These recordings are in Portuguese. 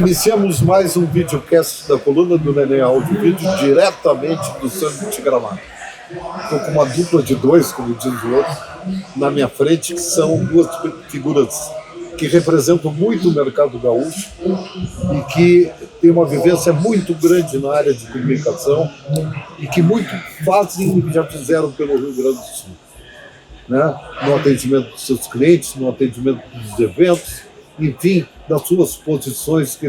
Iniciamos mais um videocast da coluna do Neném Áudio Vídeo, diretamente do Centro de Gramado. Estou com uma dupla de dois, como diz o outro, na minha frente, que são duas figuras que representam muito o mercado gaúcho e que têm uma vivência muito grande na área de comunicação e que muito fazem o que já fizeram pelo Rio Grande do Sul, né? No atendimento dos seus clientes, no atendimento dos eventos, enfim, das suas posições que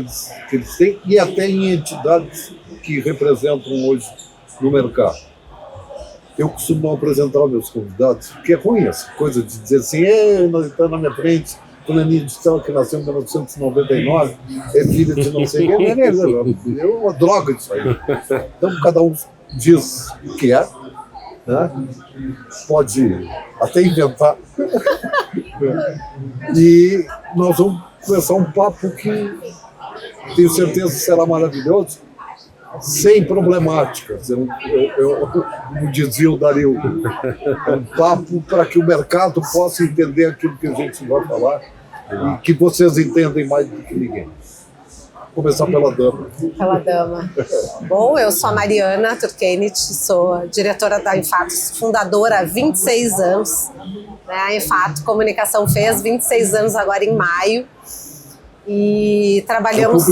eles têm e até em entidades que representam hoje no mercado. Eu costumo não apresentar os meus convidados, porque é ruim essa coisa de dizer assim, nós estamos na minha frente, fulaninha de tal que nasceu em 1999, é filha de não sei quem, é uma droga isso aí. Então cada um diz o que é, né? Pode até inventar. E nós vamos começar um papo que tenho certeza será maravilhoso, sem problemáticas. Eu dizia o Dario, um papo para que o mercado possa entender aquilo que a gente vai falar e que vocês entendem mais do que ninguém. Vou começar pela dama. Pela dama. Bom, eu sou a Mariana Turkenit, sou diretora da Infato, fundadora há 26 anos. A Infato Comunicação fez 26 anos agora em maio. E trabalhamos,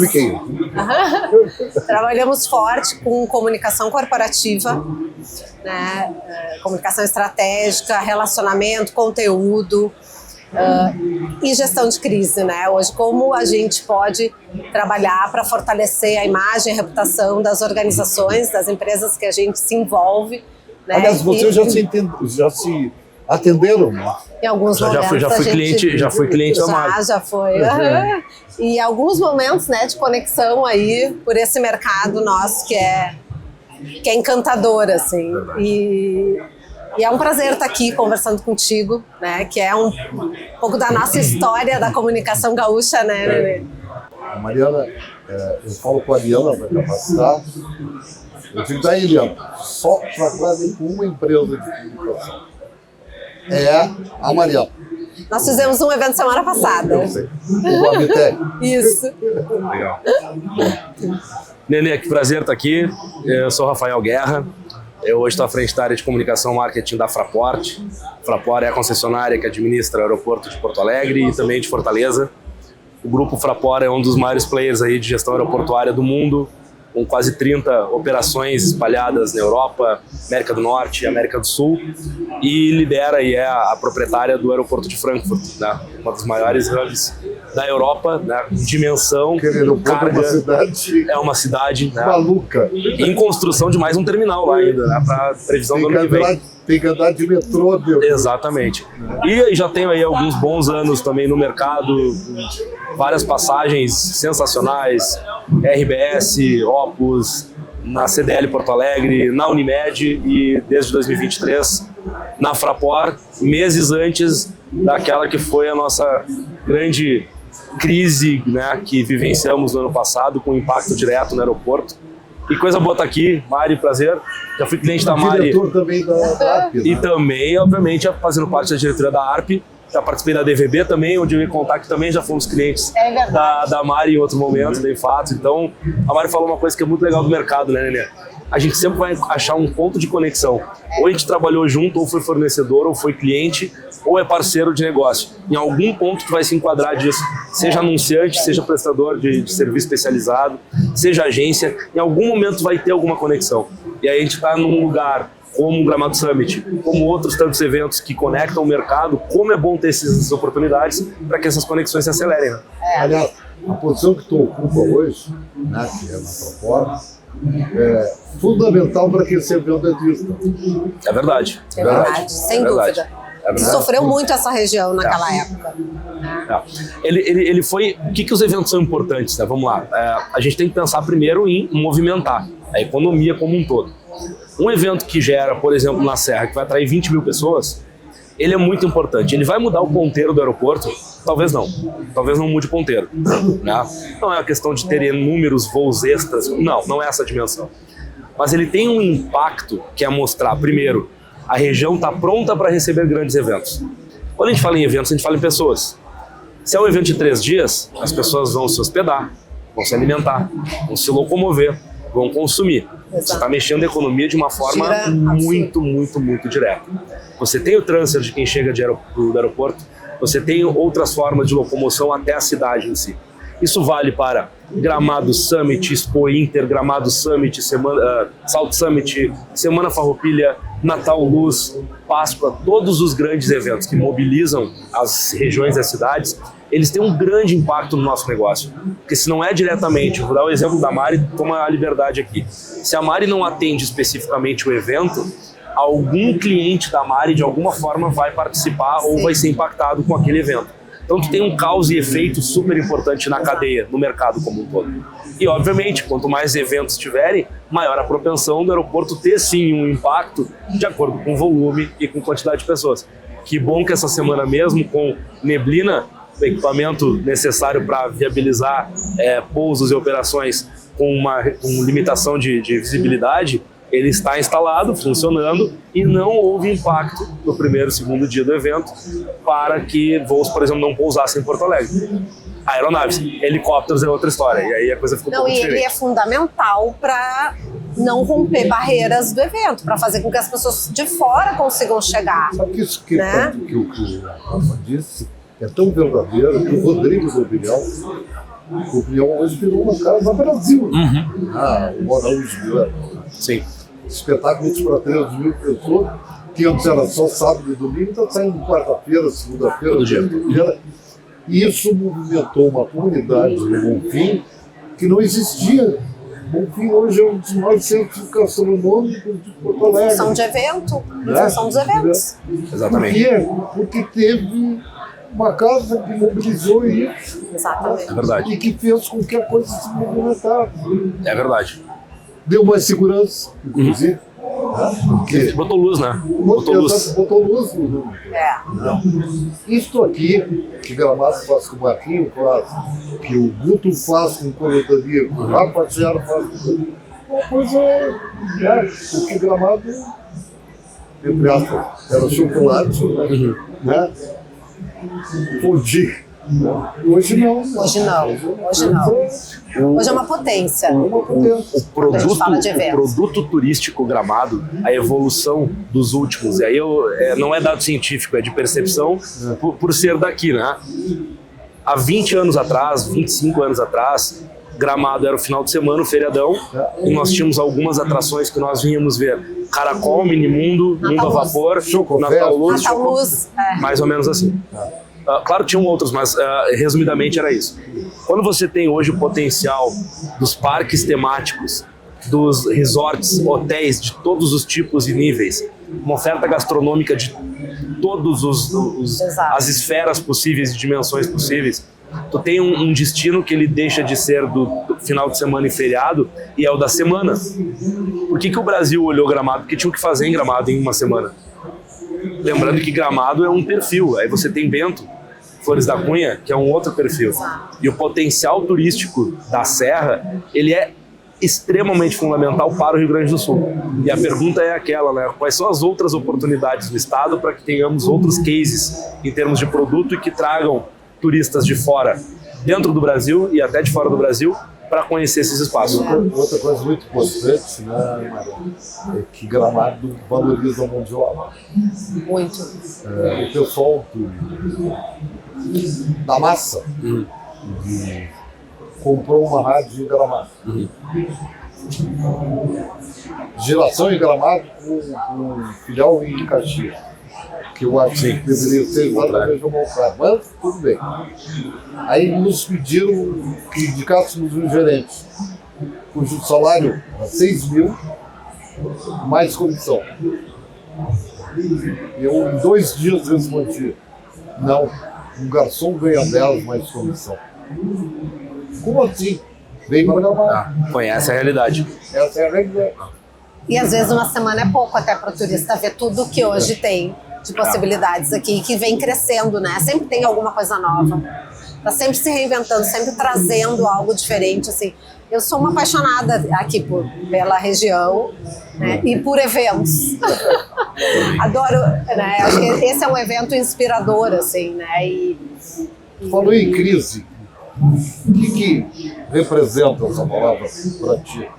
trabalhamos forte com comunicação corporativa, né? Comunicação estratégica, relacionamento, conteúdo e gestão de crise, né? Hoje, como a gente pode trabalhar para fortalecer a imagem e a reputação das organizações, das empresas que a gente se envolve, né? Aliás, vocês já se atenderam? Em alguns momentos já fui cliente da Mari. Já foi. E alguns momentos, né, de conexão aí por esse mercado nosso que é encantador, assim. E é um prazer estar aqui conversando contigo, né, que é um pouco da nossa história da comunicação gaúcha, né, Nenê? A Mariana, eu falo com a Ariana para capacitar. Eu digo da Eliana, só trabalhei com uma empresa de comunicação. É a Mariana. Nós fizemos um evento semana passada. Eu sei. O Babitec. Isso. Legal. Nenê, que prazer estar aqui. Eu sou o Rafael Guerra. Eu hoje estou à frente da área de comunicação e marketing da Fraport. Fraport é a concessionária que administra o aeroporto de Porto Alegre e também de Fortaleza. O grupo Fraport é um dos maiores players aí de gestão aeroportuária do mundo, com quase 30 operações espalhadas na Europa, América do Norte e América do Sul, e lidera e é a proprietária do aeroporto de Frankfurt, né? Uma das maiores hubs da Europa, né? Dimensão, carga, é uma cidade né? Maluca. Em construção de mais um terminal lá ainda, né? Para previsão do ano que vem. Tem que andar de metrô, meu. Exatamente. E já tenho aí alguns bons anos também no mercado, várias passagens sensacionais, RBS, Opus, na CDL Porto Alegre, na Unimed e desde 2023 na Fraport, meses antes daquela que foi a nossa grande crise, né, que vivenciamos no ano passado, com impacto direto no aeroporto. E coisa boa estar aqui, Mari, prazer. Já fui cliente da Mari. Diretor também da ARP. E também, obviamente, fazendo parte da diretoria da ARP. Já participei da DVB também, onde eu ia contar que também já fomos clientes da Mari em outro momento, da Infato. Então, a Mari falou uma coisa que é muito legal do mercado, né, Nenê? A gente sempre vai achar um ponto de conexão. Ou a gente trabalhou junto, ou foi fornecedor, ou foi cliente, ou é parceiro de negócio. Em algum ponto tu vai se enquadrar disso. Seja anunciante, seja prestador de serviço especializado, seja agência, em algum momento vai ter alguma conexão. E aí a gente está num lugar como o Gramado Summit, como outros tantos eventos que conectam o mercado, como é bom ter essas oportunidades para que essas conexões se acelerem. Né? Aliás, a posição que tu ocupa hoje, né, que é na Fraport, é fundamental para que esse evento exista. É verdade. É verdade, sem dúvida. Sofreu muito essa região naquela época. Ele foi... O que os eventos são importantes? Né? Vamos lá. A gente tem que pensar primeiro em movimentar a economia como um todo. Um evento que gera, por exemplo, na Serra, que vai atrair 20 mil pessoas, ele é muito importante. Ele vai mudar o ponteiro do aeroporto? Talvez não. Talvez não mude o ponteiro. Né? Não é uma questão de ter inúmeros voos extras. Não é essa a dimensão. Mas ele tem um impacto que é mostrar, primeiro, a região está pronta para receber grandes eventos. Quando a gente fala em eventos, a gente fala em pessoas. Se é um evento de 3 dias, as pessoas vão se hospedar, vão se alimentar, vão se locomover, vão consumir. Você está mexendo a economia de uma forma muito, muito, muito direta. Você tem o transfer de quem chega do aeroporto, você tem outras formas de locomoção até a cidade em si. Isso vale para Gramado Summit, Expo Inter, Gramado Summit, Salt Summit, Semana Farroupilha, Natal Luz, Páscoa, todos os grandes eventos que mobilizam as regiões e as cidades, eles têm um grande impacto no nosso negócio. Porque se não é diretamente, vou dar o exemplo da Mari, toma a liberdade aqui. Se a Mari não atende especificamente o evento, algum cliente da Mari de alguma forma vai participar ou vai ser impactado com aquele evento. Então tu tem um causa e efeito super importante na cadeia, no mercado como um todo. E obviamente, quanto mais eventos tiverem, maior a propensão do aeroporto ter sim um impacto de acordo com o volume e com quantidade de pessoas. Que bom que essa semana mesmo, com neblina, o equipamento necessário para viabilizar pousos e operações com limitação de visibilidade, ele está instalado, funcionando, e não houve impacto no primeiro e segundo dia do evento para que voos, por exemplo, não pousassem em Porto Alegre. Aeronaves, helicópteros é outra história, e aí a coisa ficou um pouco diferente. Ele é fundamental para não romper barreiras do evento, para fazer com que as pessoas de fora consigam chegar. Sabe que isso que o Rafa disse é tão verdadeiro que o Rodrigo do Opinião hoje virou uma casa Brasil. O Moral de Vila. Sim. Espetáculos para 3.000 pessoas, que antes era só sábado e domingo, está saindo quarta-feira, segunda-feira, terça-feira. E isso movimentou uma comunidade no Bonfim que não existia. Bonfim hoje é um dos maiores centros gastronômicos de Porto Alegre. São de evento, são dos eventos. Exatamente. Por quê? Porque teve uma casa que mobilizou isso. Exatamente. É verdade. E que fez com que a coisa se movimentasse. É verdade. Deu mais segurança, inclusive. Porque botou luz, né? Botou luz. Botou luz. Isto aqui, que Gramado faz com o Marquinho faz, que o Guto faz com coletaria, que o Rafa Tiara faz com uma coisa, porque Gramado, entre aspas, era chocolate, né? Podia. Hoje não. Hoje é uma potência. O produto turístico Gramado, a evolução dos últimos, e aí não é dado científico, é de percepção por ser daqui, né? Há 20 anos atrás, 25 anos atrás, Gramado era o final de semana, o feriadão, e nós tínhamos algumas atrações que nós vínhamos ver. Caracol, Minimundo, Mundo a Vapor, Natal Luz, mais ou menos assim. Claro, tinham outros, mas resumidamente era isso. Quando você tem hoje o potencial dos parques temáticos, dos resorts, hotéis de todos os tipos e níveis, uma oferta gastronômica de todas as esferas possíveis e dimensões possíveis, tu tem um destino que ele deixa de ser do final de semana e feriado e é o da semana. Por que o Brasil olhou Gramado? Porque tinha o que fazer em Gramado em uma semana. Lembrando que Gramado é um perfil, aí você tem Bento, Flores da Cunha, que é um outro perfil. E o potencial turístico da Serra, ele é extremamente fundamental para o Rio Grande do Sul. E a pergunta é aquela, né? Quais são as outras oportunidades do estado para que tenhamos outros cases em termos de produto e que tragam turistas de fora, dentro do Brasil e até de fora do Brasil, para conhecer esses espaços. Outra coisa muito importante, né, Maria, é que Gramado valoriza a mão de obra. Muito. O pessoal da massa comprou uma rádio em Gramado. Geração em Gramado com filial em Caxias. Que eu acho que deveria ser exatamente o contrário, mas tudo bem. Aí nos pediram que indicássemos um gerente, cujo salário era 6 mil, mais comissão. Eu em 2 dias respondi, não, um garçom ganha 10 mais comissão. Como assim? Vem para Gramado. Conhece a realidade. Essa é a realidade. E às vezes uma semana é pouco até para o turista ver tudo que hoje tem de possibilidades aqui, que vem crescendo, né? Sempre tem alguma coisa nova. Tá sempre se reinventando, sempre trazendo algo diferente, assim. Eu sou uma apaixonada aqui pela região, né? E por eventos. Adoro, né? Acho que esse é um evento inspirador, assim, né? Falou em crise. O que representa essa palavra para ti?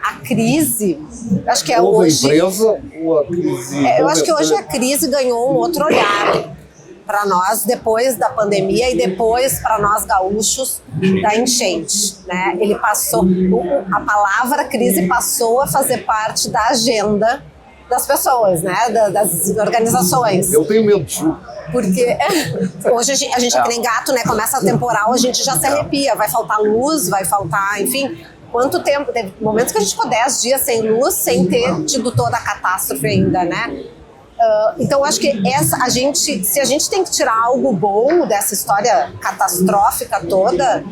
A crise, acho que é ou hoje... da empresa, ou a crise... eu acho que hoje a crise ganhou um outro olhar para nós depois da pandemia e depois para nós gaúchos da enchente, né? Ele passou, a palavra crise passou a fazer parte da agenda das pessoas, né? Das organizações. Eu tenho medo de chuva. Porque hoje a gente é que nem gato, né? Começa a temporal, a gente já se arrepia, vai faltar luz, vai faltar, enfim... Quanto tempo? Teve momentos que a gente ficou 10 dias sem luz, sem ter tido toda a catástrofe ainda, né? Então, acho que se a gente tem que tirar algo bom dessa história catastrófica toda,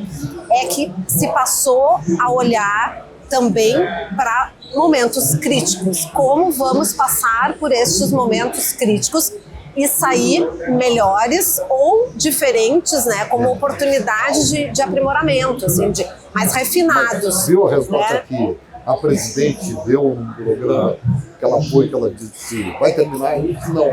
é que se passou a olhar também para momentos críticos. Como vamos passar por estes momentos críticos e sair melhores ou diferentes, né, como oportunidades de aprimoramento, assim, mais refinados. Mas viu a resposta né? que a presidente deu no programa que ela foi, que ela disse, vai terminar isso? Não.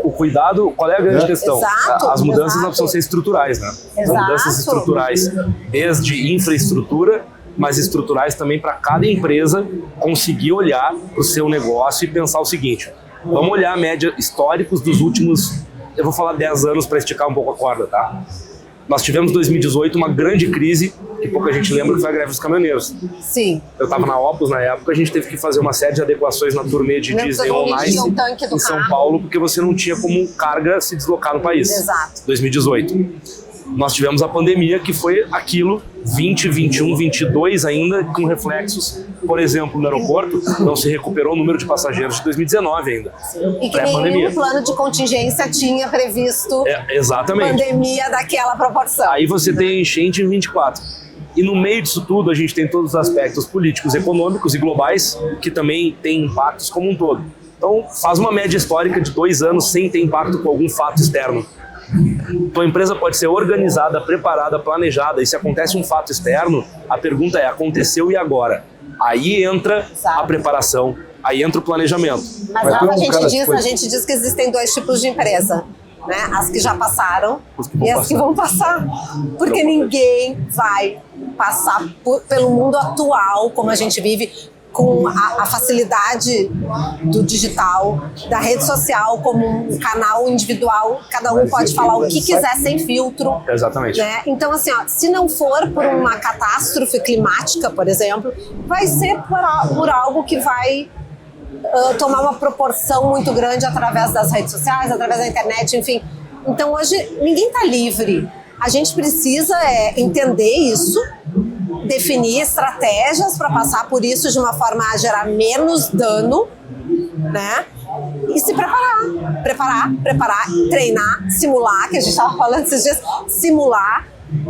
O cuidado, qual é a grande questão? Exato, as mudanças não exato. precisam ser estruturais, né? As Exato. mudanças estruturais, desde infraestrutura, mas estruturais também para cada empresa conseguir olhar para o seu negócio e pensar o seguinte: vamos olhar a média históricos dos últimos, eu vou falar 10 anos para esticar um pouco a corda, tá? Nós tivemos em 2018 uma grande crise, que pouca gente lembra, que foi a greve dos caminhoneiros. Sim. Eu estava na Opus na época, a gente teve que fazer uma série de adequações na turnê de Disney On Ice em São Paulo, porque você não tinha como carga se deslocar no país. Exato. 2018. Nós tivemos a pandemia, que foi aquilo, 20, 21, 22 ainda, com reflexos. Por exemplo, no aeroporto, não se recuperou o número de passageiros de 2019 ainda. E que nenhum plano de contingência tinha previsto exatamente. Pandemia daquela proporção. Aí você tem enchente em 24. E no meio disso tudo, a gente tem todos os aspectos políticos, econômicos e globais, que também têm impactos como um todo. Então, faz uma média histórica de 2 anos sem ter impacto com algum fato externo. Tua empresa pode ser organizada, preparada, planejada, e se acontece um fato externo, a pergunta é: aconteceu e agora? Aí entra a preparação, aí entra o planejamento. Mas a gente diz que existem 2 tipos de empresa, né? As que já passaram e as que vão passar. Porque ninguém vai passar pelo mundo atual, como a gente vive, com a facilidade do digital, da rede social como um canal individual, cada um pode falar o que quiser sem filtro. Exatamente. Né? Então, assim, se não for por uma catástrofe climática, por exemplo, vai ser por algo que vai tomar uma proporção muito grande através das redes sociais, através da internet, enfim. Então, hoje, ninguém está livre. A gente precisa entender isso, definir estratégias para passar por isso de uma forma a gerar menos dano, né? E se preparar, treinar, simular, que a gente estava falando esses dias, simular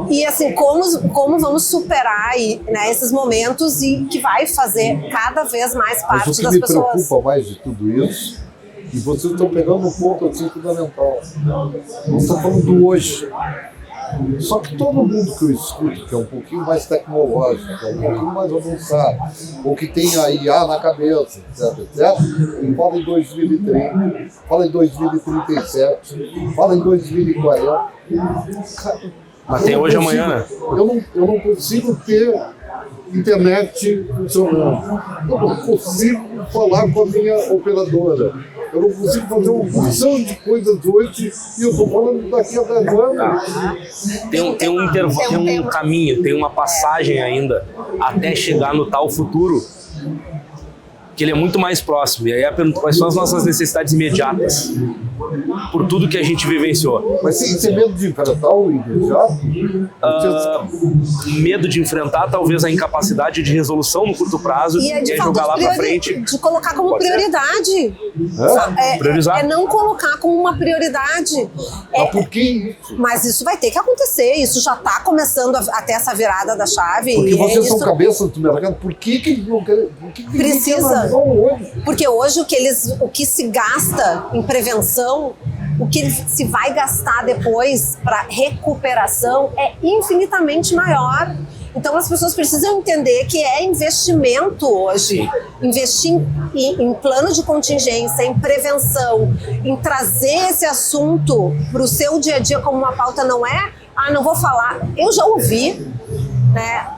e assim, como vamos superar né, esses momentos e que vai fazer cada vez mais parte das pessoas. Mas o que me preocupa mais de tudo isso, e vocês estão pegando um ponto assim fundamental, nós estamos falando do hoje. Só que todo mundo que eu escuto, que é um pouquinho mais tecnológico, que é um pouquinho mais avançado, ou que tem a IA na cabeça, etc., fala em 2030, fala em 2037, fala em 2040. Mas tem hoje e amanhã, né? Eu não consigo ter internet funcionando. Eu não consigo falar com a minha operadora. Eu não consigo fazer uma porção de coisas hoje e eu estou falando daqui a 10 anos. Tem um caminho, tem uma passagem ainda até chegar no tal futuro, que ele é muito mais próximo. E aí a pergunta: quais são as nossas necessidades imediatas por tudo que a gente vivenciou? Mas sem medo de enfrentar o imediato? Medo de enfrentar talvez a incapacidade de resolução no curto prazo e jogar lá pra frente. De colocar como prioridade. Priorizar. É não colocar como uma prioridade. Mas por que isso? Mas isso vai ter que acontecer. Isso já está começando a ter essa virada da chave. Porque vocês são cabeças do mercado. Por que não querem? Precisa. Porque hoje o que se gasta em prevenção, o que se vai gastar depois para recuperação é infinitamente maior. Então as pessoas precisam entender que é investimento hoje. Investir em plano de contingência, em prevenção, em trazer esse assunto para o seu dia a dia como uma pauta, não é não vou falar. Eu já ouvi, né,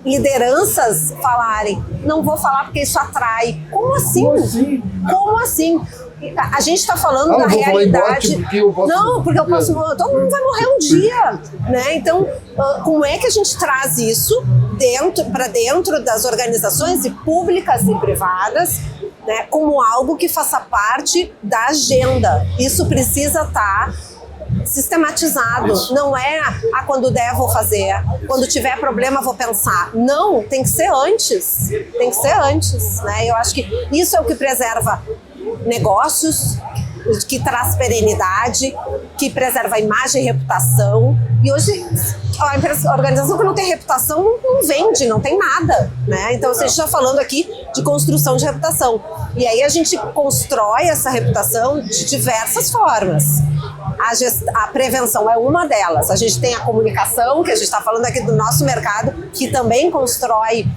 lideranças falarem, não vou falar porque isso atrai. Como assim? Como assim? A gente está falando da realidade. Porque eu posso. Todo mundo vai morrer um dia, né? Então, como é que a gente traz isso para dentro das organizações e públicas e privadas, né, como algo que faça parte da agenda? Isso precisa estar sistematizado. Isso. Não é quando der vou fazer, quando tiver problema vou pensar. Não, tem que ser antes. Tem que ser antes, né? Eu acho que isso é o que preserva negócios, que traz perenidade, que preserva a imagem e reputação. E hoje, a organização que não tem reputação não vende, não tem nada, né? Então, a gente está falando aqui de construção de reputação. E aí a gente constrói essa reputação de diversas formas. A prevenção é uma delas. A gente tem a comunicação, que a gente está falando aqui do nosso mercado, que também constrói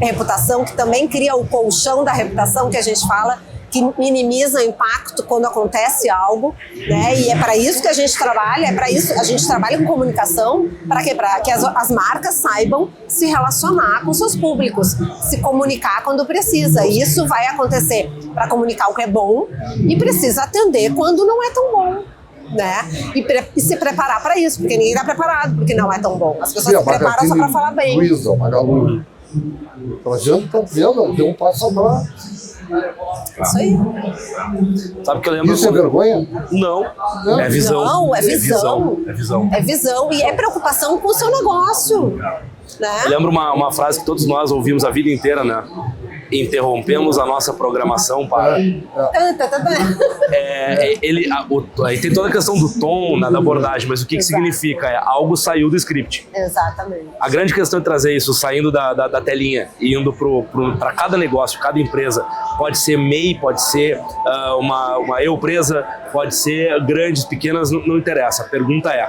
reputação, que também cria o colchão da reputação, que a gente fala, que minimiza o impacto quando acontece algo, né? E é para isso que a gente trabalha, a gente trabalha com comunicação, para que as marcas saibam se relacionar com seus públicos, se comunicar quando precisa. E isso vai acontecer para comunicar o que é bom e precisa atender quando não é tão bom, né? E se preparar para isso, porque ninguém está preparado, porque não é tão bom. As pessoas se preparam só para falar bem. Luísa, Magalu, a gente está vendo, deu um passo atrás. Isso aí. Sabe que eu lembro? Isso é vergonha? Não. É visão. Não, é visão. É visão. É visão e é preocupação com o seu negócio. Né? Eu lembro uma frase que todos nós ouvimos a vida inteira, né? Interrompemos a nossa programação para... Aí tem toda a questão do tom, da abordagem, mas o que significa? Algo saiu do script. Exatamente. A grande questão é trazer isso, saindo da telinha e indo para cada negócio, cada empresa. Pode ser MEI, pode ser uma empresa, pode ser grandes, pequenas, não interessa. A pergunta é,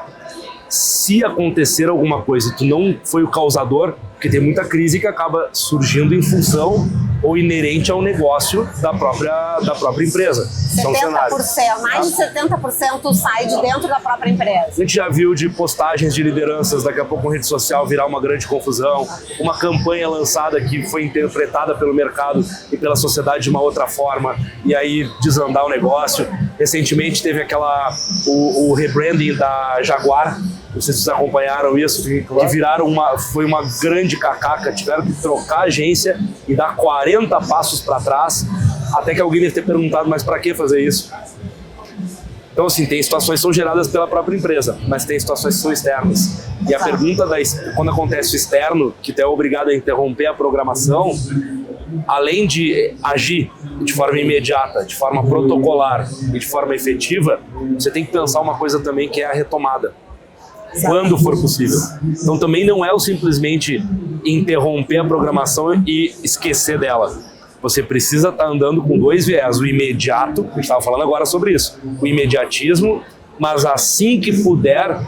se acontecer alguma coisa e tu não foi o causador, porque tem muita crise que acaba surgindo em função ou inerente ao negócio da própria empresa. 70%, mais de 70% sai de dentro da própria empresa. A gente já viu de postagens de lideranças, daqui a pouco em rede social virar uma grande confusão, uma campanha lançada que foi interpretada pelo mercado e pela sociedade de uma outra forma, e aí desandar o negócio. Recentemente teve o rebranding da Jaguar, não sei se vocês acompanharam isso, que viraram foi uma grande cacaca, tiveram que trocar a agência e dar 40 passos para trás, até que alguém deve ter perguntado, mas para que fazer isso? Então, assim, tem situações que são geradas pela própria empresa, mas tem situações que são externas. E a pergunta, quando acontece o externo, que tu é obrigado a interromper a programação, além de agir de forma imediata, de forma protocolar e de forma efetiva, você tem que pensar uma coisa também, que é a retomada. Quando for possível. Então também não é simplesmente interromper a programação e esquecer dela. Você precisa estar andando com dois viés, o imediato, a gente estava falando agora sobre isso, o imediatismo, mas assim que puder,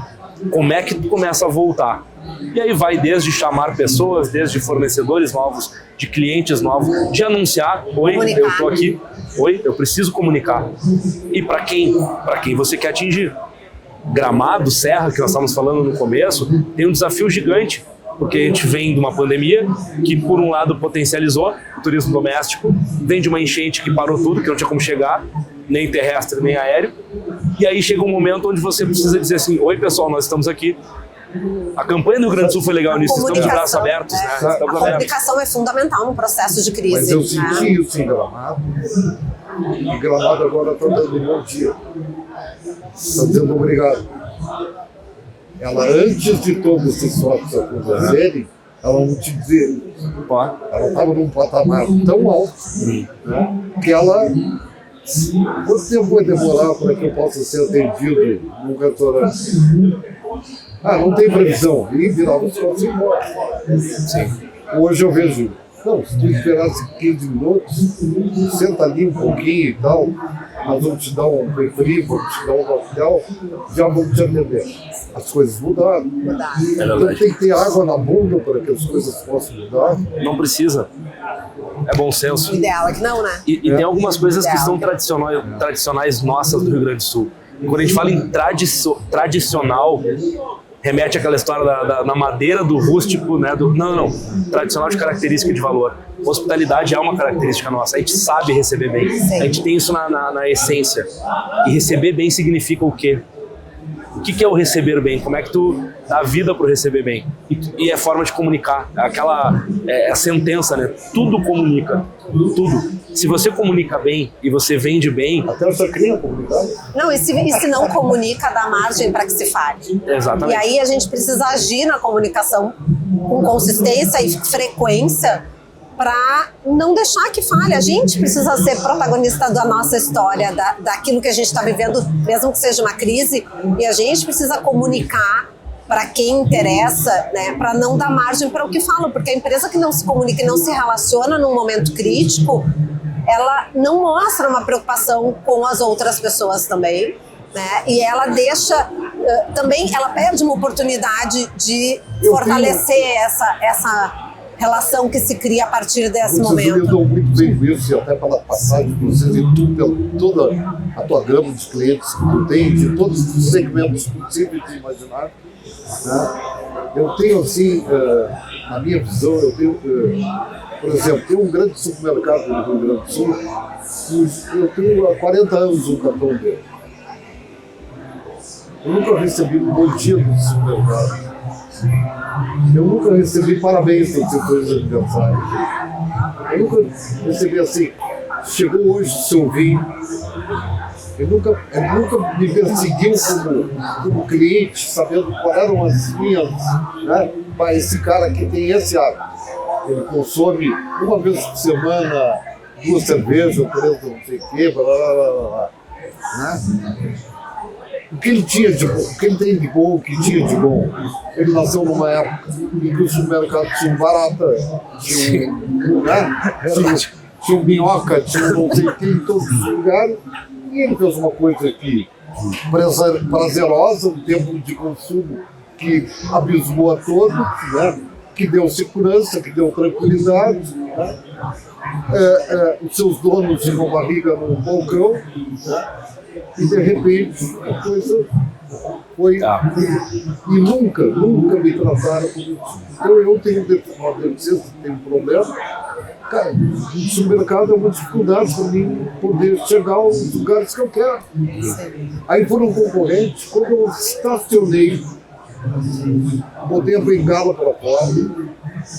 como é que tu começa a voltar? E aí vai desde chamar pessoas, desde fornecedores novos, de clientes novos, de anunciar, oi, eu estou aqui, oi, eu preciso comunicar. E para quem? Para quem você quer atingir. Gramado, Serra, que nós estávamos falando no começo, tem um desafio gigante, porque a gente vem de uma pandemia que, por um lado, potencializou o turismo doméstico, vem de uma enchente que parou tudo, que não tinha como chegar, nem terrestre, nem aéreo, e aí chega um momento onde você precisa dizer assim, oi pessoal, nós estamos aqui. A campanha do Rio Grande do Sul foi legal nisso, estamos de braços abertos. Né? A comunicação é fundamental no processo de crise. Mas eu senti isso em Gramado, e Gramado agora está dando um bom dia. Está dizendo obrigado. Ela, antes de todos esses fatos acontecerem, ela não te dizia. Ela estava num patamar tão alto, né, que ela... Quanto tempo vai demorar para que eu possa ser atendido num restaurante? Não tem previsão. E virava os costas e embora. Hoje eu vejo, se tu esperasse 15 minutos, senta ali um pouquinho e tal, nós vamos te dar um refri, vamos te dar um coquetel, já vamos te atender. As coisas mudaram. Então tem que ter água na bunda para que as coisas possam mudar. Não precisa. É bom senso. O ideal é que não, né? E tem algumas coisas que são tradicionais nossas do Rio Grande do Sul. E quando a gente fala em tradicional, remete àquela história da madeira, do rústico, né? Não. Tradicional de característica de valor. Hospitalidade é uma característica nossa. A gente sabe receber bem. Sim. A gente tem isso na essência. E receber bem significa o quê? O que é o receber bem? Como é que tu dá vida para o receber bem? E é forma de comunicar. A sentença, né? Tudo comunica. Tudo. Se você comunica bem e você vende bem... Até você cria comunidade. Não, e se não comunica, dá margem para que se fale. Exatamente. E aí a gente precisa agir na comunicação com consistência e frequência para não deixar que fale. A gente precisa ser protagonista da nossa história, daquilo que a gente está vivendo, mesmo que seja uma crise, e a gente precisa comunicar para quem interessa, né, para não dar margem para o que falam, porque a empresa que não se comunica e não se relaciona num momento crítico, ela não mostra uma preocupação com as outras pessoas também, né, e ela deixa, também ela perde uma oportunidade de fortalecer essa relação que se cria a partir desse momento. Eu dou muito bem com isso, e até pela passagem de vocês e toda a tua gama de clientes que tu tem, de todos os segmentos possíveis de imaginar. Né? Eu tenho, assim, na minha visão, eu tenho, por exemplo, tem um grande supermercado no Rio Grande do Sul, eu tenho há 40 anos um cartão dele. Eu nunca recebi um bom dia do supermercado. Eu nunca recebi parabéns para você fazer aniversário. Eu nunca recebi assim, chegou hoje o seu vinho. Ele nunca me perseguiu como cliente, sabendo quais eram as minhas, né? Mas esse cara aqui tem esse hábito. Ele consome uma vez por semana 2 cervejas, 3 não sei o quê, blá blá blá blá. Né? O que ele tinha de bom, o que ele tem de bom, o que tinha de bom. Ele nasceu numa época em que os supermercados tinham barata, tinha minhoca, tinha não sei o que em todos os lugares. E ele fez uma coisa que prazerosa, um tempo de consumo que abismou a todos, né? Que deu segurança, que deu tranquilidade. Né? Os seus donos tinham barriga no balcão, né? E de repente a coisa foi. E nunca me trataram como isso. Então eu tenho uma deficiência, tenho um problema. Cara, o supermercado é uma dificuldade para mim poder chegar aos lugares que eu quero. Aí foram concorrentes, quando eu estacionei, botei a bengala para fora,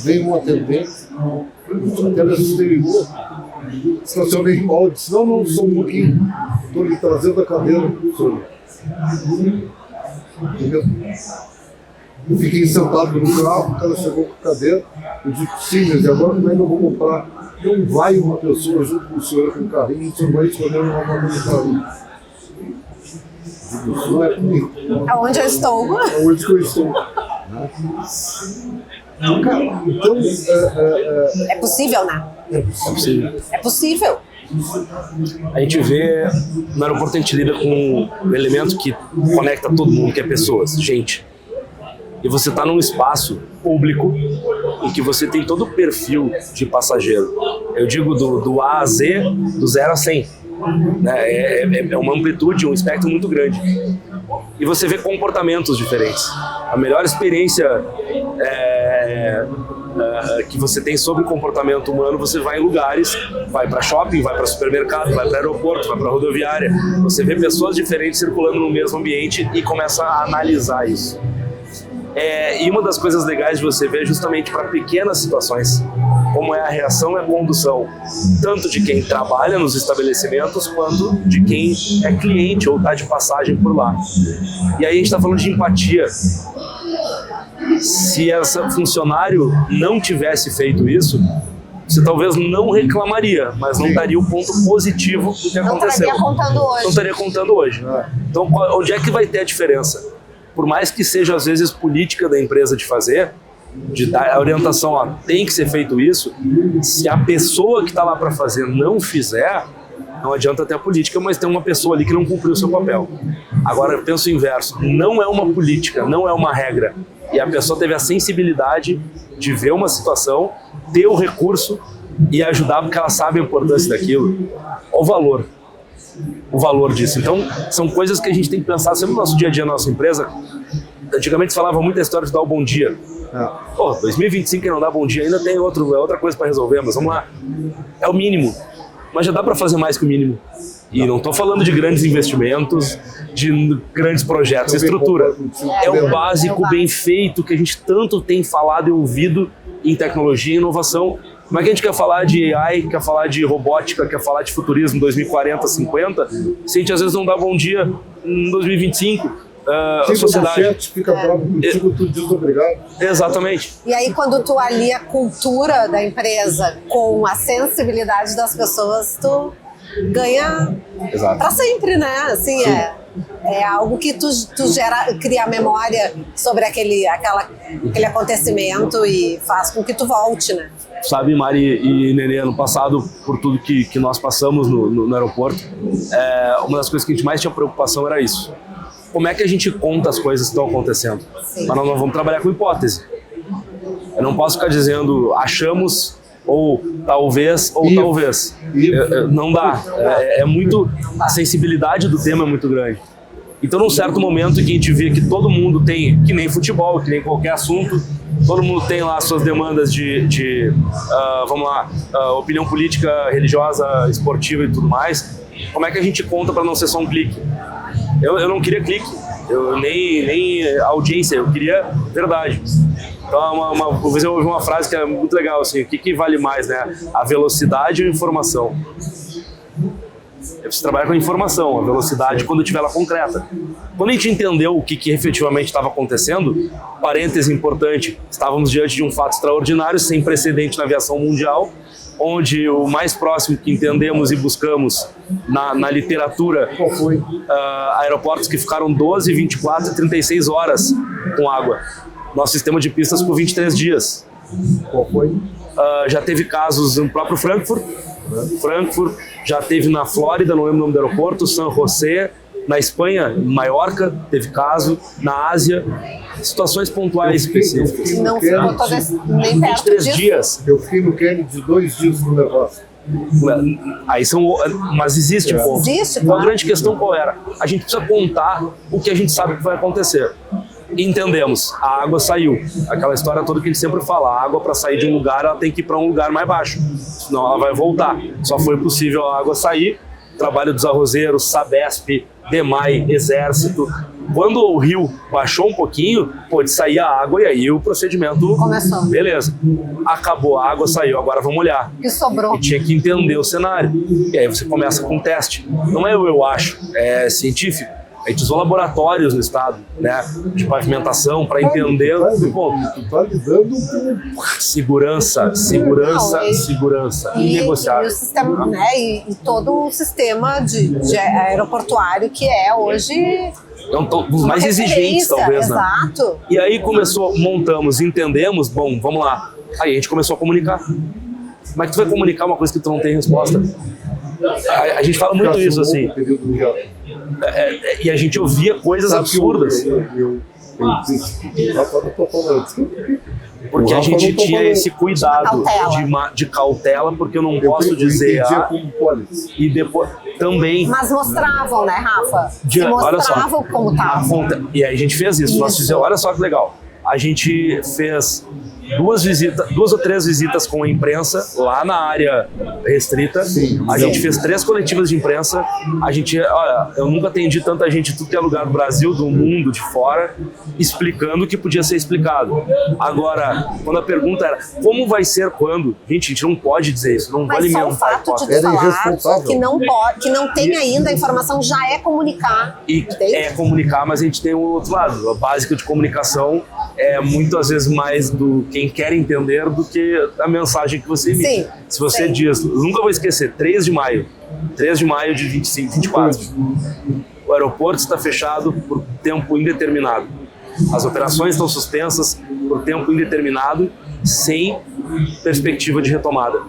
veio um atendente, até me assustei, estacionei mal, disse, não, só um pouquinho, estou lhe trazendo a cadeira. Eu fiquei sentado no carro, o cara chegou com a cadeira, eu disse, sim, mas agora como é que eu vou comprar? Não vai uma pessoa junto com o senhor com um carrinho, o senhor vai escolher uma máquina de carrinho. Isso não é comigo. Aonde eu estou? Aonde que eu estou. Então, é possível, né? É possível. É possível. A gente vê, no aeroporto a gente lida com um elemento que conecta todo mundo, que é pessoas, gente. E você está num espaço público em que você tem todo o perfil de passageiro. Eu digo do A a Z, do 0 a 100. Né? É uma amplitude, um espectro muito grande. E você vê comportamentos diferentes. A melhor experiência que você tem sobre comportamento humano, você vai em lugares, vai para shopping, vai para supermercado, vai para aeroporto, vai para rodoviária. Você vê pessoas diferentes circulando no mesmo ambiente e começa a analisar isso. E uma das coisas legais de você ver é justamente para pequenas situações, como é a reação e a condução, tanto de quem trabalha nos estabelecimentos, quanto de quem é cliente ou está de passagem por lá. E aí a gente está falando de empatia. Se esse funcionário não tivesse feito isso, você talvez não reclamaria, mas não daria o ponto positivo do que aconteceu. Não estaria contando hoje. Não estaria contando hoje. Então, onde é que vai ter a diferença? Por mais que seja, às vezes, política da empresa de fazer, de dar a orientação, ó, tem que ser feito isso, se a pessoa que está lá para fazer não fizer, não adianta ter a política, mas tem uma pessoa ali que não cumpriu o seu papel. Agora, eu penso o inverso, não é uma política, não é uma regra, e a pessoa teve a sensibilidade de ver uma situação, ter o recurso e ajudar porque ela sabe a importância daquilo. O valor disso. Então, são coisas que a gente tem que pensar sempre no nosso dia a dia, na nossa empresa. Antigamente se falava muito a história de dar o bom dia. Pô, 2025 que não dá bom dia, ainda tem outra coisa para resolver, mas vamos lá. É o mínimo, mas já dá para fazer mais que o mínimo. E não estou falando de grandes investimentos, de grandes projetos, estrutura. É o básico bem feito que a gente tanto tem falado e ouvido em tecnologia e inovação. Como é que a gente quer falar de AI, quer falar de robótica, quer falar de futurismo 2040, 50, se a gente às vezes não dá bom dia em 2025? A sociedade fica bravo contigo, tu diz obrigado. Exatamente. E aí quando tu alia a cultura da empresa com a sensibilidade das pessoas, tu ganha para sempre, né? Assim, é algo que tu cria a memória sobre aquele acontecimento e faz com que tu volte, né? Sabe, Mari e Nenê, ano passado, por tudo que nós passamos no aeroporto, uma das coisas que a gente mais tinha preocupação era isso. Como é que a gente conta as coisas que estão acontecendo? Sim. Mas nós não vamos trabalhar com hipótese. Eu não posso ficar dizendo achamos, ou talvez, não dá. A sensibilidade do tema é muito grande. Então, num certo momento que a gente vê que todo mundo tem, que nem futebol, que nem qualquer assunto, todo mundo tem lá suas demandas de opinião política, religiosa, esportiva e tudo mais, como é que a gente conta para não ser só um clique? Eu não queria clique, nem audiência, eu queria verdade. Então, uma vez eu ouvi uma frase que é muito legal, assim, o que vale mais, né? A velocidade ou a informação? Eu preciso trabalhar com a informação, a velocidade quando eu tiver ela concreta. Quando a gente entendeu o que efetivamente estava acontecendo, parêntese importante, estávamos diante de um fato extraordinário, sem precedente na aviação mundial, onde o mais próximo que entendemos e buscamos na literatura foi aeroportos que ficaram 12, 24 e 36 horas com água. Nosso sistema de pistas por 23 dias. Qual foi? Já teve casos no próprio Frankfurt, já teve na Flórida, não lembro o nome do aeroporto, San José, na Espanha, Maiorca, teve caso, na Ásia, situações pontuais específicas. Não ficou nem perto 23 disso. dias. Eu fiquei no Kennedy 2 dias no negócio. Aí mas existe um ponto. Existe, claro. A grande questão qual era? A gente precisa contar o que a gente sabe que vai acontecer. Entendemos, a água saiu. Aquela história toda que a gente sempre fala, a água para sair de um lugar, ela tem que ir para um lugar mais baixo, senão ela vai voltar. Só foi possível a água sair, trabalho dos arrozeiros, Sabesp, DEMAI, Exército. Quando o rio baixou um pouquinho, pôde sair a água e aí o procedimento começou. Beleza. Acabou, a água saiu, agora vamos olhar. O que sobrou? E tinha que entender o cenário. E aí você começa com um teste. Não é eu acho, é científico. A gente usou laboratórios no estado, né, de pavimentação para entender o ponto. Tá lidando com Segurança inegociável. E o sistema, né, e todo o sistema de aeroportuário que é hoje dos mais exigentes, talvez, né? Exato. E aí montamos, entendemos, bom, vamos lá. Aí a gente começou a comunicar. Como é que tu vai comunicar uma coisa que tu não tem resposta? A gente fala muito isso, assim. E a gente ouvia coisas absurdas. Porque a gente tinha esse cuidado de cautela, porque eu não posso dizer e depois também. Mas mostravam, né, Rafa? Mostravam como estava. E aí a gente fez isso. Nós fizemos, olha só que legal. A gente fez 2 ou 3 visitas com a imprensa lá na área restrita. A gente fez 3 coletivas de imprensa. Olha, eu nunca atendi tanta gente de tudo que é lugar do Brasil, do mundo, de fora, explicando o que podia ser explicado. Agora, quando a pergunta era como vai ser quando? Gente, a gente não pode dizer isso, não vai alimentar. Mas só o fato de tu falar que não tem ainda a informação já é comunicar. É comunicar, mas a gente tem o outro lado. A básica de comunicação é muito, às vezes, mais do quem quer entender do que a mensagem que você emite. Sim, se você diz, nunca vou esquecer, 3 de maio de 24, o aeroporto está fechado por tempo indeterminado. As operações estão suspensas por tempo indeterminado, sem perspectiva de retomada.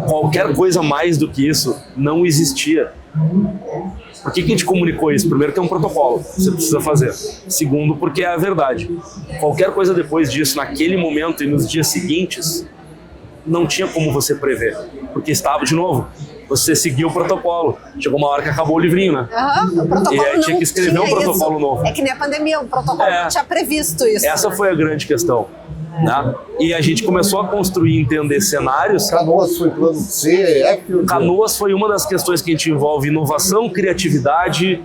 Qualquer coisa mais do que isso não existia. Por que a gente comunicou isso? Primeiro, que é um protocolo, você precisa fazer. Segundo, porque é a verdade. Qualquer coisa depois disso, naquele momento e nos dias seguintes, não tinha como você prever. Porque estava, de novo, você seguia o protocolo. Chegou uma hora que acabou o livrinho, né? O protocolo E aí tinha que escrever um protocolo novo. É que nem a pandemia, o protocolo não tinha previsto isso. Essa foi a grande questão. Né? E a gente começou a construir e entender cenários. Canoas foi plano C, F? Canoas foi uma das questões que a gente envolve inovação, criatividade,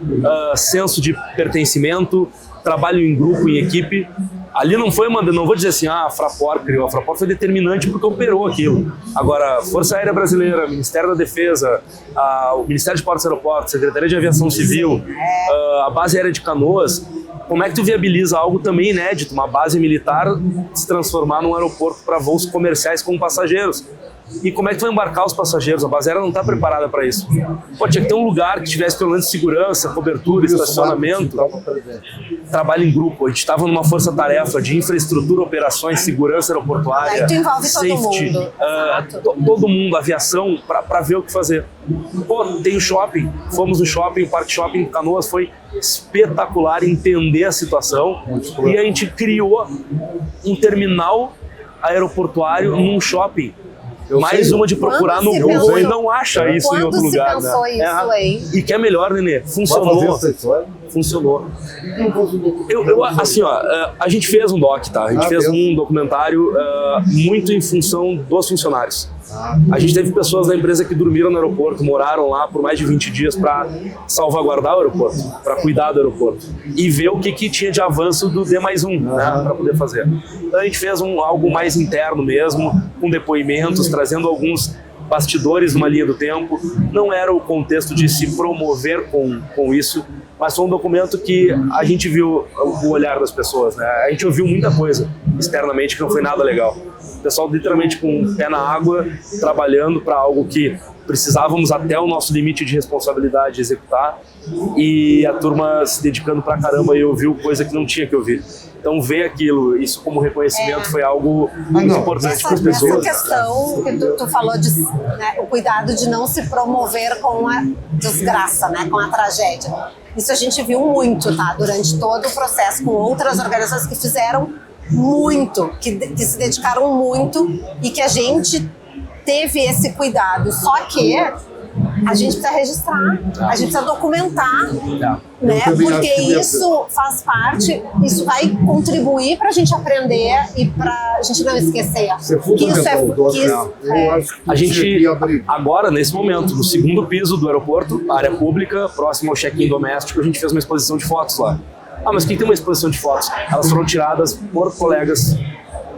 senso de pertencimento, trabalho em grupo, em equipe. Ali não foi não vou dizer assim, a Fraport criou. A Fraport foi determinante porque operou aquilo. Agora, Força Aérea Brasileira, Ministério da Defesa, o Ministério de Portos e Aeroportos, Secretaria de Aviação Civil, a Base Aérea de Canoas. Como é que tu viabiliza algo também inédito, uma base militar se transformar num aeroporto para voos comerciais com passageiros? E como é que tu vai embarcar os passageiros? A base aérea não está preparada para isso. Pô, tinha que ter um lugar que tivesse pelo menos segurança, cobertura, estacionamento, trabalho em grupo. A gente estava numa força-tarefa de infraestrutura, operações, segurança aeroportuária, aí tu envolve safety, todo mundo. todo mundo, aviação, para ver o que fazer. Pô, tem o shopping, fomos no shopping, o Parque Shopping em Canoas foi espetacular entender a situação e a gente criou um terminal aeroportuário num shopping. Mais uma de procurar no Google e não acha isso em outro lugar. Quando se pensou isso, hein? E que é melhor, Nenê, funcionou. Funcionou. Assim, ó, a gente fez um doc, tá? A gente fez um documentário muito em função dos funcionários. A gente teve pessoas da empresa que dormiram no aeroporto, moraram lá por mais de 20 dias para salvaguardar o aeroporto, para cuidar do aeroporto e ver o que tinha de avanço do D+1, né, para poder fazer. Então a gente fez algo mais interno mesmo, com depoimentos, trazendo alguns bastidores numa linha do tempo. Não era o contexto de se promover com isso, mas foi um documento que a gente viu o olhar das pessoas, né? A gente ouviu muita coisa externamente que não foi nada legal. O pessoal literalmente com o pé na água, trabalhando para algo que precisávamos até o nosso limite de responsabilidade executar, e a turma se dedicando pra caramba e ouviu coisa que não tinha que ouvir. Então ver aquilo, isso como reconhecimento foi algo muito importante para as pessoas. Essa questão que tu falou, né, o cuidado de não se promover com a desgraça, né, com a tragédia. Isso a gente viu muito, tá, durante todo o processo, com outras organizações que fizeram muito, que se dedicaram muito e que a gente teve esse cuidado. Só que a gente precisa registrar, a gente precisa documentar, né? Porque isso faz parte, isso vai contribuir para a gente aprender e para a gente não esquecer. A gente, agora, nesse momento, no segundo piso do aeroporto, área pública, próximo ao check-in doméstico, a gente fez uma exposição de fotos lá. Mas quem tem uma exposição de fotos? Elas foram tiradas por colegas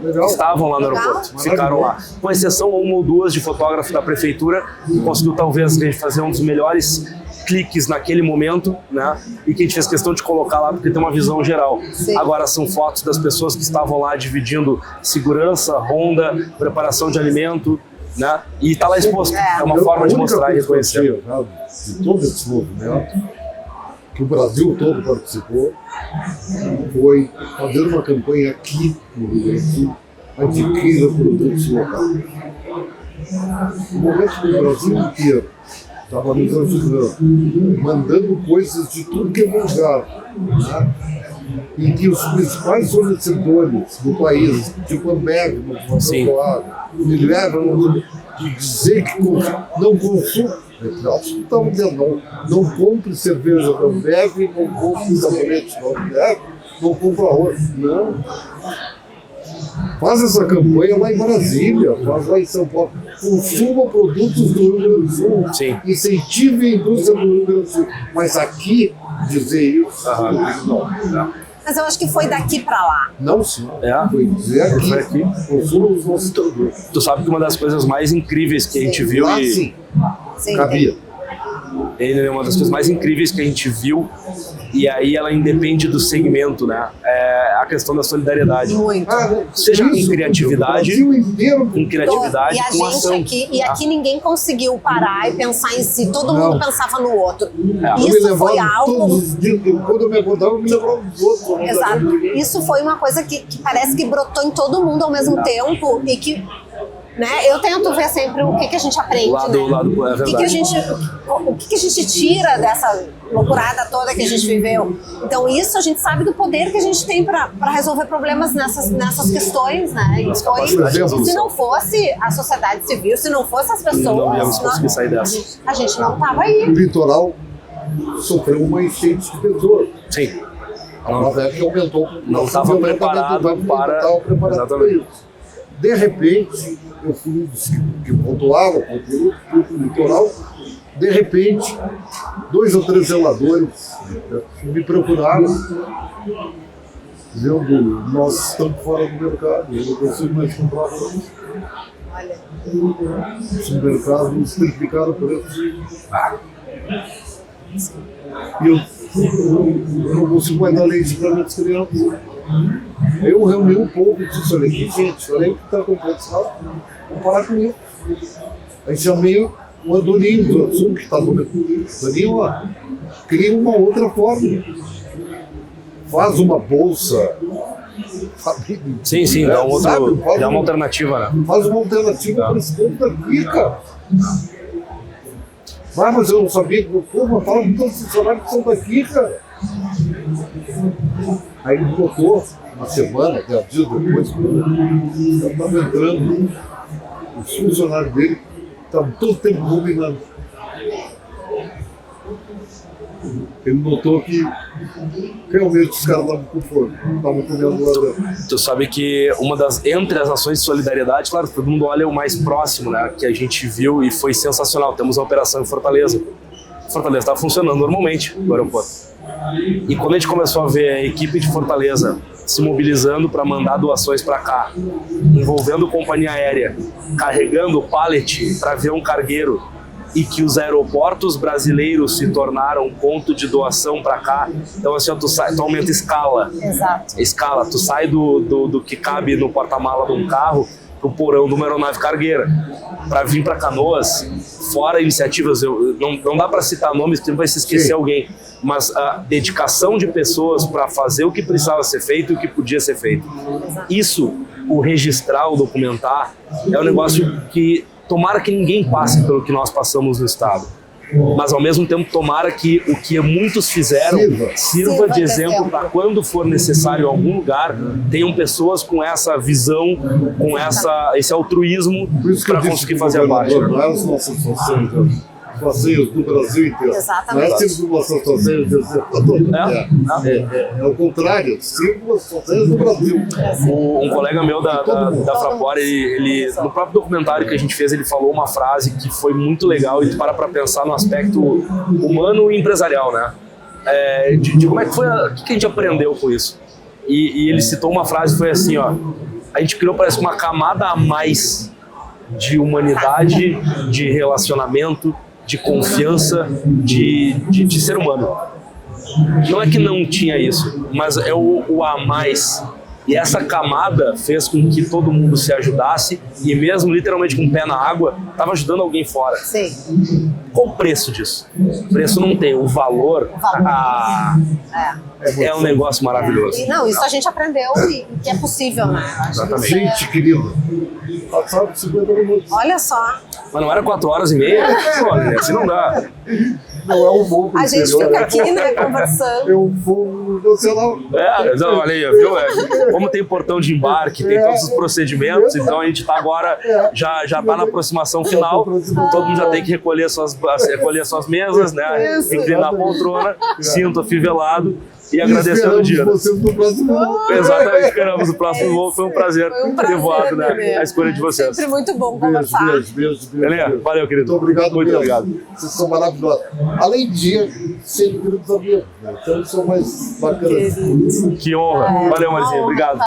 que estavam lá no aeroporto, ficaram lá. Com exceção uma ou duas de fotógrafo da prefeitura, que conseguiu talvez a gente fazer um dos melhores cliques naquele momento, né? E que a gente fez questão de colocar lá porque tem uma visão geral. Sim. Agora são fotos das pessoas que estavam lá dividindo segurança, ronda, preparação de alimento, né? E está lá exposto. É uma forma de mostrar e reconhecer. De todo esse movimento, que o Brasil todo participou, foi fazer uma campanha aqui no Rio Grande do Sul, adquira produtos locais. No momento que o Brasil inteiro estava nos ajudando, mandando coisas de tudo que é lugar, né? Em que os principais fornecedores do país, tipo a Ambev, me levam a dizer que não consumem. Então, não compre cerveja da Ambev, não compre sabonete da Ambev, não compre arroz. Não. Faz essa campanha lá em Brasília, faz lá em São Paulo. Consuma produtos do Rio Grande do Sul. Sim. Incentive a indústria do Rio Grande do Sul. Mas aqui, dizer isso, não. Mas eu acho que foi daqui para lá. Não, sim. Foi dizer aqui. Consuma os nossos produtos. Tu sabe que uma das coisas mais incríveis que a gente viu lá, sim. Cabia. Ele é uma das coisas mais incríveis que a gente viu, e aí ela independe do segmento, né? É a questão da solidariedade. Muito. Seja com criatividade, com ação. Aqui ninguém conseguiu parar e pensar em si, todo mundo pensava no outro. Isso foi algo... Quando eu me acordava, eu me lembrava dos outros. Exato. Isso foi uma coisa que parece que brotou em todo mundo ao mesmo tempo e que né? Eu tento ver sempre o que a gente aprende, né? É o que a gente tira dessa loucurada toda que a gente viveu. Então isso a gente sabe do poder que a gente tem para resolver problemas nessas questões, né? E se não fosse a sociedade civil, se não fosse as pessoas, não íamos conseguir sair dessa. A gente não tava aí. O litoral sofreu uma enchente de pessoas. Sim. Que aumentou. Não estava preparado para isso. De repente, eu fui um dos que pontuava o litoral. De repente, 2 ou 3 zeladores me procuraram, dizendo: nós estamos fora do mercado, eu não consigo mais comprar arroz. Olha. Os mercados triplicaram o preço. E eu não consigo mais dar leite para minhas crianças. Eu reuni um povo e disse: olha aqui, gente, olha aí o que está acontecendo. Vamos parar com isso. Aí chamei o Adoninho do Sul, que está no meu. Adoninho, ó, cria uma outra forma. Faz uma bolsa. Sim, dá uma alternativa, né? Faz uma alternativa para esse povo daqui, cara. Mas eu não sabia como fala com todos os funcionários que são daqui, cara. Aí ele botou uma semana, 10 dias depois, eu estava entrando, os funcionários dele estavam todo tempo combinando. Ele notou que realmente os caras estavam com fome, estavam comendo ladrão. Tu sabe que entre as ações de solidariedade, claro, todo mundo olha o mais próximo, né, que a gente viu e foi sensacional. Temos a operação em Fortaleza. Fortaleza estava funcionando normalmente no aeroporto. E quando a gente começou a ver a equipe de Fortaleza se mobilizando para mandar doações para cá, envolvendo companhia aérea, carregando pallet para avião cargueiro, e que os aeroportos brasileiros se tornaram ponto de doação para cá. Então assim, tu aumenta a escala. Exato. Escala, tu sai do que cabe no porta-mala de um carro pro porão de uma aeronave cargueira. Para vir para Canoas, fora iniciativas, não dá para citar nomes, porque vai se esquecer alguém, mas a dedicação de pessoas para fazer o que precisava ser feito e o que podia ser feito. Isso, o registrar, o documentar, é um negócio que tomara que ninguém passe pelo que nós passamos no estado, mas ao mesmo tempo tomara que o que muitos fizeram sirva de exemplo para quando for necessário em algum lugar, tenham pessoas com essa visão, com esse altruísmo para conseguir fazer a parte. Passeios do Brasil inteiro. Exatamente. Não é circulação passeios do é o contrário, circulação passeios do Brasil. Um colega meu da Fraport, ele no próprio documentário que a gente fez, ele falou uma frase que foi muito legal e tu para pensar no aspecto humano e empresarial, né? De como é que foi, o que a gente aprendeu com isso? E ele citou uma frase, foi assim, ó: a gente criou, parece, uma camada a mais de humanidade, de relacionamento, de confiança, de ser humano. Não é que não tinha isso, mas é o a mais. E essa camada fez com que todo mundo se ajudasse e mesmo literalmente com o pé na água, estava ajudando alguém fora. Sim. Qual o preço disso? O preço não tem, o valor é um negócio maravilhoso. Não, isso a gente aprendeu e que é possível, né? Exatamente. Gente querida, passaram 50 minutos. Olha só. Mas não era 4h30? Olha, assim não dá. Não é um bom A gente fica aqui, né, conversando. Eu vou nacional. Não, olha aí, viu? Como tem portão de embarque, tem todos os procedimentos, então a gente está agora, já está na aproximação final, todo mundo já tem que recolher suas mesas, né? Inclinar a poltrona, cinto afivelado. E agradecendo o dia. Exatamente, esperamos o próximo voo. Foi um prazer ter voado, né? A escolha de vocês. Sempre muito bom conversar. Beijo. Valeu, querido. Muito obrigado. Muito obrigado. Vocês são maravilhosos. Além de serem queridos amigos, né? Então eles são mais bacanas. Que honra. Valeu, Marizinha. Obrigado.